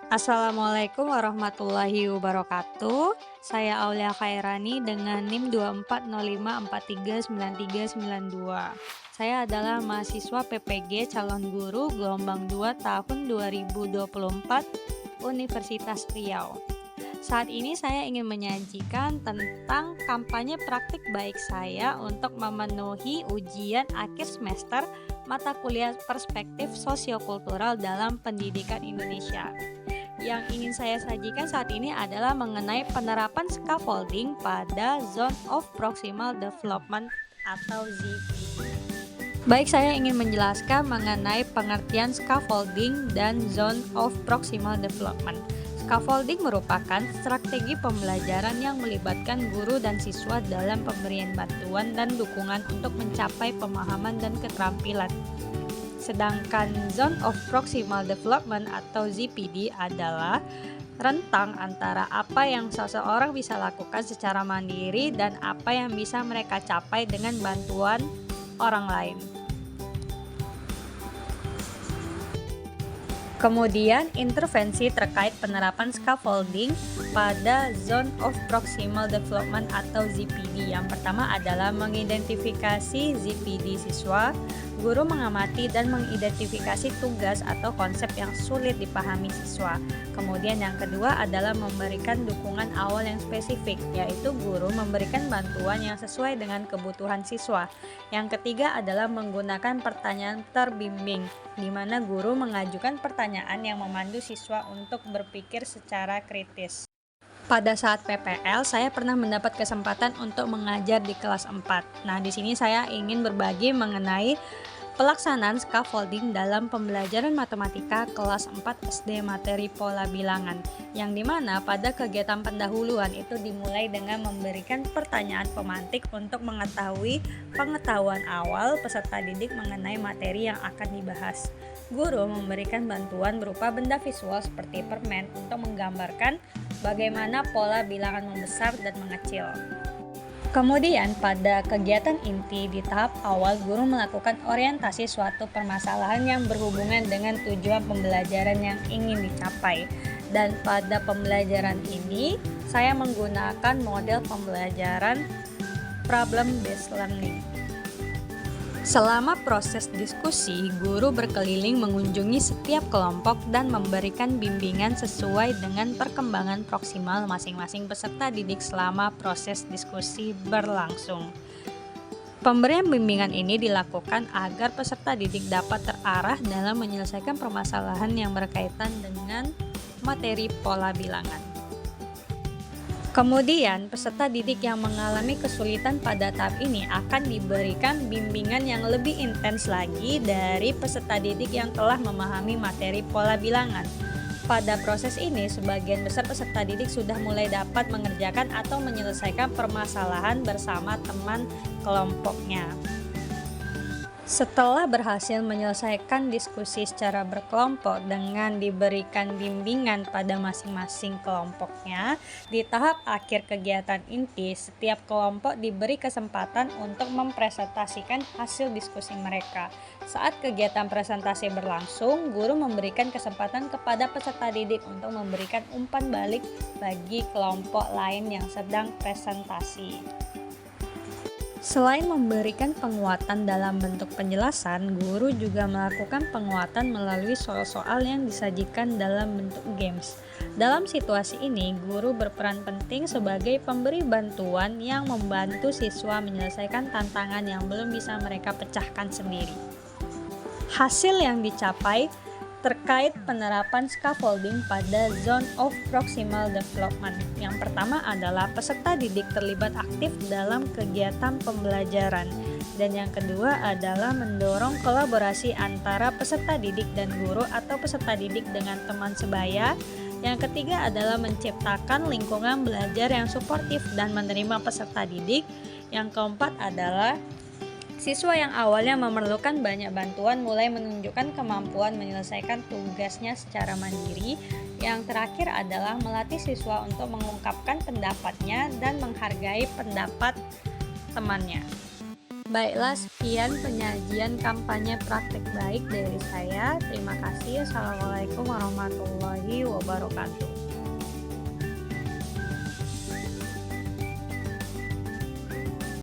Assalamualaikum warahmatullahi wabarakatuh. Saya Aulia Khairani dengan NIM 2405439392. Saya adalah mahasiswa PPG calon guru gelombang 2 tahun 2024 Universitas Riau. Saat ini saya ingin menyajikan tentang kampanye praktik baik saya untuk memenuhi ujian akhir semester mata kuliah perspektif sosiokultural dalam pendidikan Indonesia. Yang ingin saya sajikan saat ini adalah mengenai penerapan scaffolding pada Zone of Proximal Development atau ZPD. Baik, saya ingin menjelaskan mengenai pengertian scaffolding dan Zone of Proximal Development. Scaffolding merupakan strategi pembelajaran yang melibatkan guru dan siswa dalam pemberian bantuan dan dukungan untuk mencapai pemahaman dan keterampilan. Sedangkan Zone of Proximal Development atau ZPD adalah rentang antara apa yang seseorang bisa lakukan secara mandiri dan apa yang bisa mereka capai dengan bantuan orang lain. Kemudian, intervensi terkait penerapan scaffolding pada Zone of Proximal Development atau ZPD. Yang pertama adalah mengidentifikasi ZPD siswa. Guru mengamati dan mengidentifikasi tugas atau konsep yang sulit dipahami siswa. Kemudian yang kedua adalah memberikan dukungan awal yang spesifik, yaitu guru memberikan bantuan yang sesuai dengan kebutuhan siswa. Yang ketiga adalah menggunakan pertanyaan terbimbing, di mana guru mengajukan pertanyaan yang memandu siswa untuk berpikir secara kritis. Pada saat PPL, saya pernah mendapat kesempatan untuk mengajar di kelas 4. Nah, di sini saya ingin berbagi mengenai pelaksanaan scaffolding dalam pembelajaran matematika kelas 4 SD materi pola bilangan, yang dimana pada kegiatan pendahuluan itu dimulai dengan memberikan pertanyaan pemantik untuk mengetahui pengetahuan awal peserta didik mengenai materi yang akan dibahas. Guru memberikan bantuan berupa benda visual seperti permen untuk menggambarkan bagaimana pola bilangan membesar dan mengecil. Kemudian pada kegiatan inti di tahap awal, guru melakukan orientasi suatu permasalahan yang berhubungan dengan tujuan pembelajaran yang ingin dicapai. Dan pada pembelajaran ini, saya menggunakan model pembelajaran problem based learning. Selama proses diskusi, guru berkeliling mengunjungi setiap kelompok dan memberikan bimbingan sesuai dengan perkembangan proksimal masing-masing peserta didik selama proses diskusi berlangsung. Pemberian bimbingan ini dilakukan agar peserta didik dapat terarah dalam menyelesaikan permasalahan yang berkaitan dengan materi pola bilangan. Kemudian, peserta didik yang mengalami kesulitan pada tahap ini akan diberikan bimbingan yang lebih intens lagi dari peserta didik yang telah memahami materi pola bilangan. Pada proses ini, sebagian besar peserta didik sudah mulai dapat mengerjakan atau menyelesaikan permasalahan bersama teman kelompoknya. Setelah berhasil menyelesaikan diskusi secara berkelompok dengan diberikan bimbingan pada masing-masing kelompoknya, di tahap akhir kegiatan inti, setiap kelompok diberi kesempatan untuk mempresentasikan hasil diskusi mereka. Saat kegiatan presentasi berlangsung, guru memberikan kesempatan kepada peserta didik untuk memberikan umpan balik bagi kelompok lain yang sedang presentasi. Selain memberikan penguatan dalam bentuk penjelasan, guru juga melakukan penguatan melalui soal-soal yang disajikan dalam bentuk games. Dalam situasi ini, guru berperan penting sebagai pemberi bantuan yang membantu siswa menyelesaikan tantangan yang belum bisa mereka pecahkan sendiri. Hasil yang dicapai terkait penerapan scaffolding pada Zone of Proximal Development. Yang pertama adalah peserta didik terlibat aktif dalam kegiatan pembelajaran. Dan yang kedua adalah mendorong kolaborasi antara peserta didik dan guru atau peserta didik dengan teman sebaya. Yang ketiga adalah menciptakan lingkungan belajar yang suportif dan menerima peserta didik. Yang keempat adalah siswa yang awalnya memerlukan banyak bantuan mulai menunjukkan kemampuan menyelesaikan tugasnya secara mandiri. Yang terakhir adalah melatih siswa untuk mengungkapkan pendapatnya dan menghargai pendapat temannya. Baiklah, sekian penyajian kampanye praktek baik dari saya. Terima kasih. Assalamualaikum warahmatullahi wabarakatuh.